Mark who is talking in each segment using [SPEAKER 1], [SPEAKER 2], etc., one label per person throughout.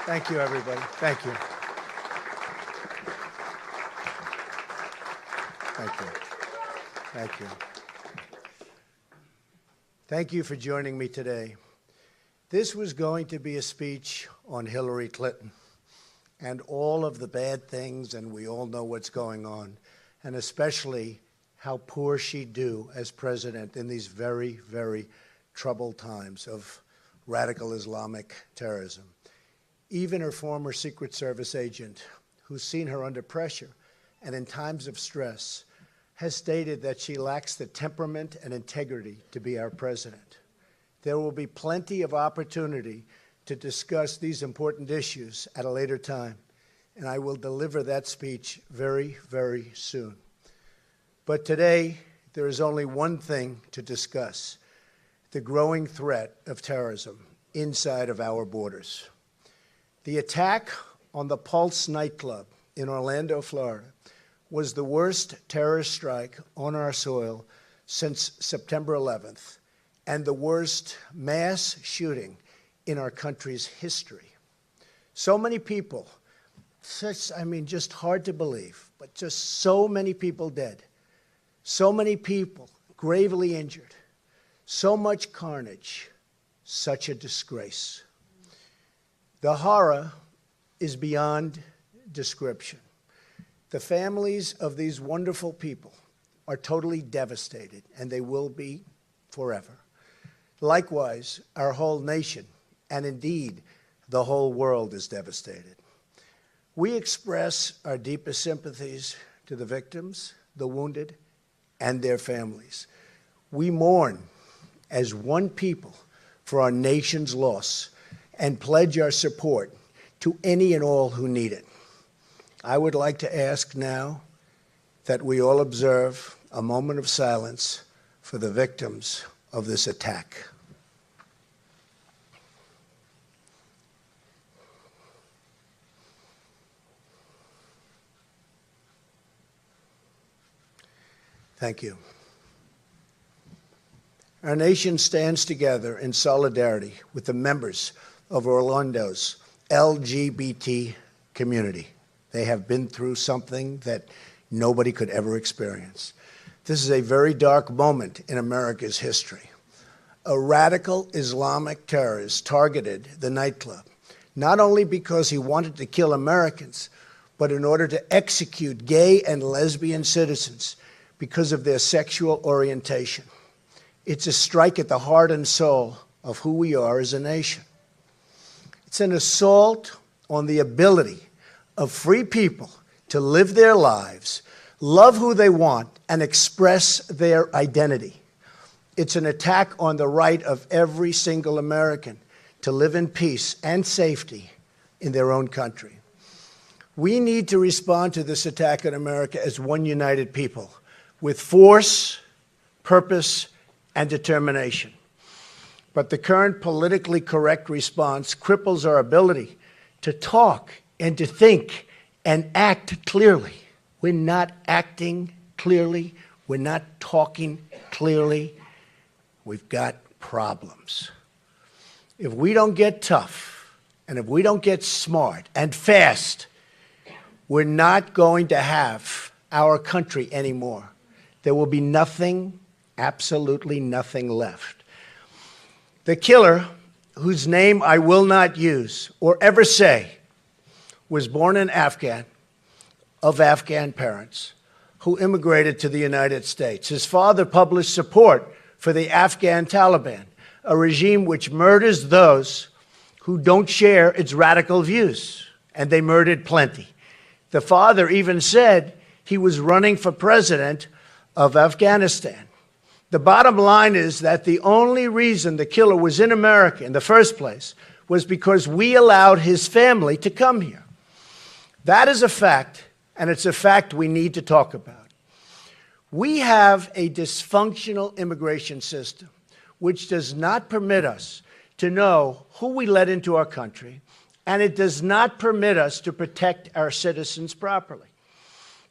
[SPEAKER 1] Thank you, everybody. Thank you. Thank you. Thank you. Thank you for joining me today. This was going to be a speech on Hillary Clinton and all of the bad things, and we all know what's going on, and especially how poor she'd do as president in these very, very troubled times of radical Islamic terrorism. Even her former Secret Service agent, who's seen her under pressure and in times of stress, has stated that she lacks the temperament and integrity to be our president. There will be plenty of opportunity to discuss these important issues at a later time, and I will deliver that speech very, very soon. But today, there is only one thing to discuss: the growing threat of terrorism inside of our borders. The attack on the Pulse nightclub in Orlando, Florida, was the worst terrorist strike on our soil since September 11th, and the worst mass shooting in our country's history. So many people, just hard to believe, but just so many people dead, so many people gravely injured, so much carnage, such a disgrace. The horror is beyond description. The families of these wonderful people are totally devastated, and they will be forever. Likewise, our whole nation, and indeed, the whole world is devastated. We express our deepest sympathies to the victims, the wounded, and their families. We mourn as one people for our nation's loss and pledge our support to any and all who need it. I would like to ask now that we all observe a moment of silence for the victims of this attack. Thank you. Our nation stands together in solidarity with the members of Orlando's LGBT community. They have been through something that nobody could ever experience. This is a very dark moment in America's history. A radical Islamic terrorist targeted the nightclub, not only because he wanted to kill Americans, but in order to execute gay and lesbian citizens because of their sexual orientation. It's a strike at the heart and soul of who we are as a nation. It's an assault on the ability of free people to live their lives, love who they want, and express their identity. It's an attack on the right of every single American to live in peace and safety in their own country. We need to respond to this attack on America as one united people, with force, purpose, and determination. But the current politically correct response cripples our ability to talk and to think and act clearly. We're not acting clearly. We're not talking clearly. We've got problems. If we don't get tough, and if we don't get smart and fast, we're not going to have our country anymore. There will be nothing, absolutely nothing left. The killer, whose name I will not use or ever say, was born in Afghan, of Afghan parents, who immigrated to the United States. His father published support for the Afghan Taliban, a regime which murders those who don't share its radical views, and they murdered plenty. The father even said he was running for president of Afghanistan. The bottom line is that the only reason the killer was in America in the first place was because we allowed his family to come here. That is a fact, and it's a fact we need to talk about. We have a dysfunctional immigration system which does not permit us to know who we let into our country, and it does not permit us to protect our citizens properly.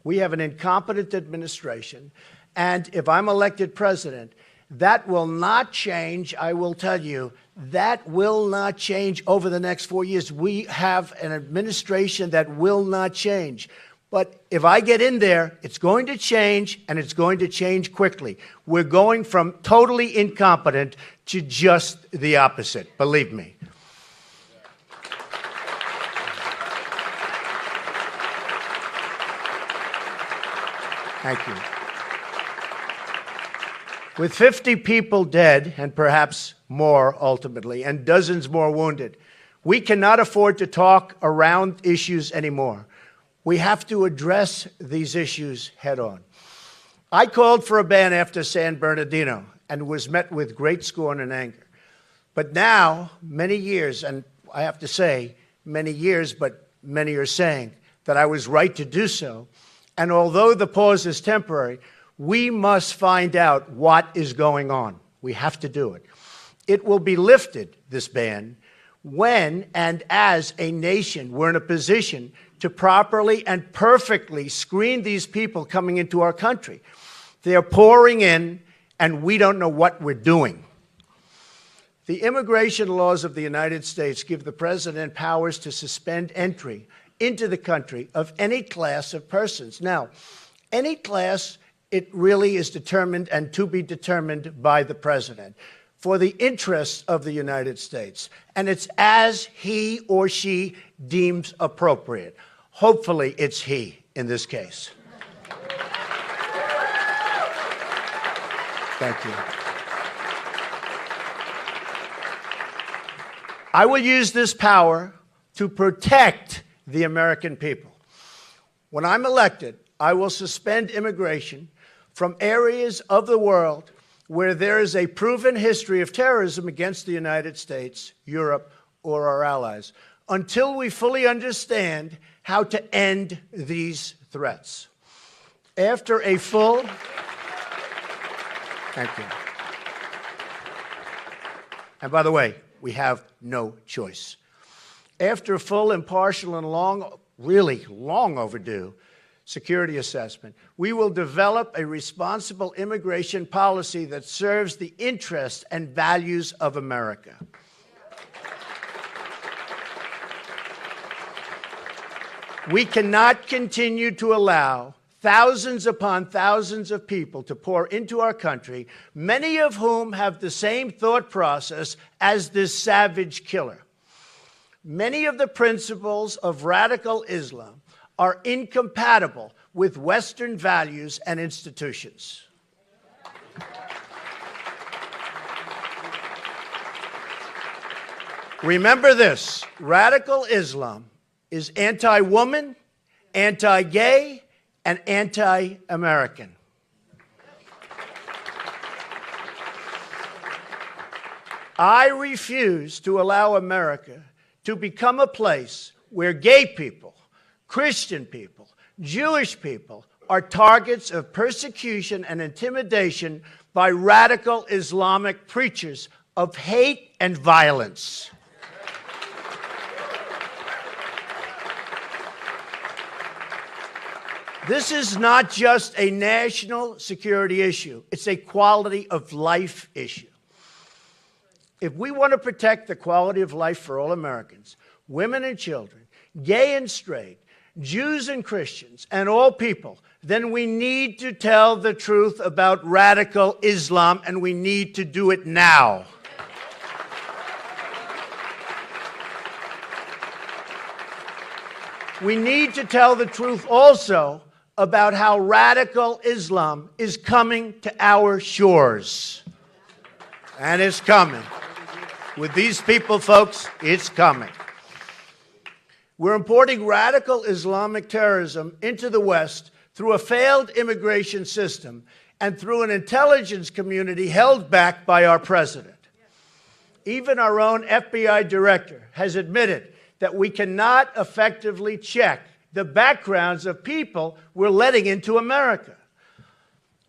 [SPEAKER 1] We have an incompetent administration, and if I'm elected president, That will not change, I will tell you. That will not change over the next 4 years. We have an administration that will not change. But if I get in there, it's going to change, and it's going to change quickly. We're going from totally incompetent to just the opposite, believe me. Thank you. With 50 people dead, and perhaps more ultimately, and dozens more wounded, we cannot afford to talk around issues anymore. We have to address these issues head on. I called for a ban after San Bernardino and was met with great scorn and anger. But now, many years, and I have to say, many years, but many are saying that I was right to do so. And although the pause is temporary, we must find out what is going on. We have to do it. It will be lifted, this ban, when and as a nation we're in a position to properly and perfectly screen these people coming into our country. They're pouring in, and we don't know what we're doing. The immigration laws of the United States give the president powers to suspend entry into the country of any class of persons. Now, any class, it really is determined and to be determined by the president for the interests of the United States. And it's as he or she deems appropriate. Hopefully, it's he in this case. Thank you. I will use this power to protect the American people. When I'm elected, I will suspend immigration from areas of the world where there is a proven history of terrorism against the United States, Europe, or our allies, until we fully understand how to end these threats. After a full... Thank you. And by the way, we have no choice. After a full, impartial, and long, really long overdue security assessment, we will develop a responsible immigration policy that serves the interests and values of America. We cannot continue to allow thousands upon thousands of people to pour into our country, many of whom have the same thought process as this savage killer. Many of the principles of radical Islam are incompatible with Western values and institutions. Remember this: radical Islam is anti-woman, anti-gay, and anti-American. I refuse to allow America to become a place where gay people, Christian people, Jewish people are targets of persecution and intimidation by radical Islamic preachers of hate and violence. This is not just a national security issue. It's a quality of life issue. If we want to protect the quality of life for all Americans, women and children, gay and straight, Jews and Christians, and all people, then we need to tell the truth about radical Islam, and we need to do it now. We need to tell the truth also about how radical Islam is coming to our shores. And it's coming. With these people, folks, it's coming. We're importing radical Islamic terrorism into the West through a failed immigration system and through an intelligence community held back by our president. Even our own FBI director has admitted that we cannot effectively check the backgrounds of people we're letting into America.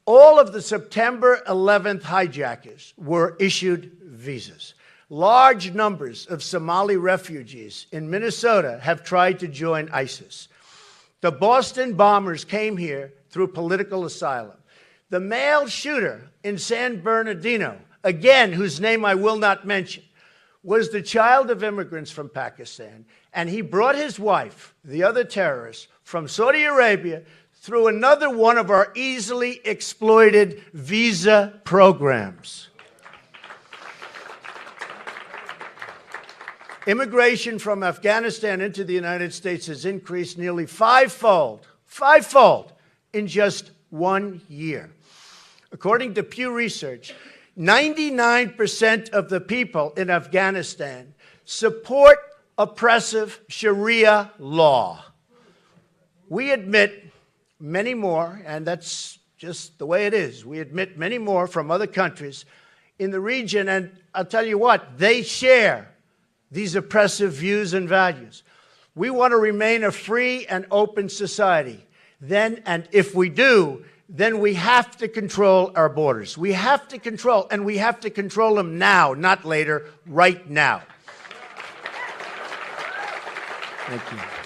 [SPEAKER 1] All of the September 11th hijackers were issued visas. Large numbers of Somali refugees in Minnesota have tried to join ISIS. The Boston bombers came here through political asylum. The male shooter in San Bernardino, again, whose name I will not mention, was the child of immigrants from Pakistan, and he brought his wife, the other terrorist, from Saudi Arabia through another one of our easily exploited visa programs. Immigration from Afghanistan into the United States has increased nearly fivefold in just 1 year. According to Pew Research, 99% of the people in Afghanistan support oppressive Sharia law. We admit many more, and that's just the way it is. We admit many more from other countries in the region, and I'll tell you what, they share these oppressive views and values. We want to remain a free and open society. Then, and if we do, then we have to control our borders. We have to control, and we have to control them now, not later, right now. Thank you.